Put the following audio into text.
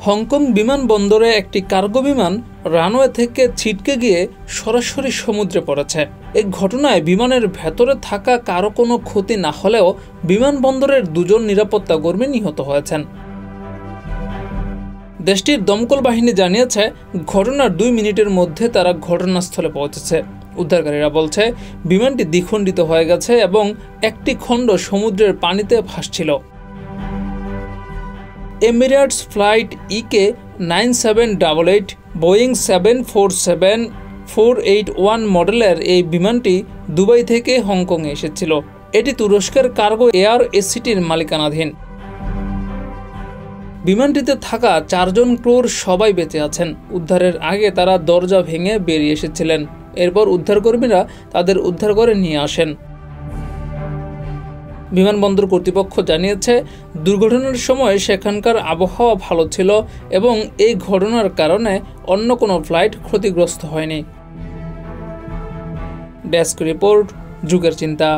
Hong Kong বিমানবন্দরে একটি cargo বিমান রানওয়ে থেকে ছিটকে গিয়ে সরাসরি সমুদ্রে পড়েছে। এই ঘটনায় বিমানের ভেতরে থাকা কারো কোনো ক্ষতি না হলেও বিমানবন্দরের দুজন নিরাপত্তা কর্মী নিহত হয়েছেন। দেশটির দমকল বাহিনী জানিয়েছে, ঘটনার 2 মিনিটের মধ্যে তারা ঘটনাস্থলে পৌঁছেছে। উদ্ধারকারীরা বলছে, বিমানটি দ্বিখণ্ডিত হয়ে গেছে এবং একটি খণ্ড সমুদ্রের পানিতে ভাসছিল। এমিরেটস ফ্লাইট EK9788 বোয়িং 747-481 মডেলের এই বিমানটি দুবাই থেকে হংকংয়ে এসেছিল। এটি তুরস্কের কার্গো এয়ার এসিটির মালিকানাধীন। বিমানটিতে থাকা 4 জন ক্রুর সবাই বেঁচে আছেন। উদ্ধারের আগে তারা দরজা ভেঙে বেরিয়ে এসেছিলেন। এরপর উদ্ধারকর্মীরা তাদের উদ্ধার করে নিয়ে আসেন। বিমানবন্দর কর্তৃপক্ষ জানিয়েছে, দুর্ঘটনার সময় সেখানকার আবহাওয়া ভালো ছিল এবং এই ঘটনার কারণে অন্য কোনো ফ্লাইট ক্ষতিগ্রস্ত হয়নি। ডেস্ক রিপোর্ট, যুগের চিন্তা।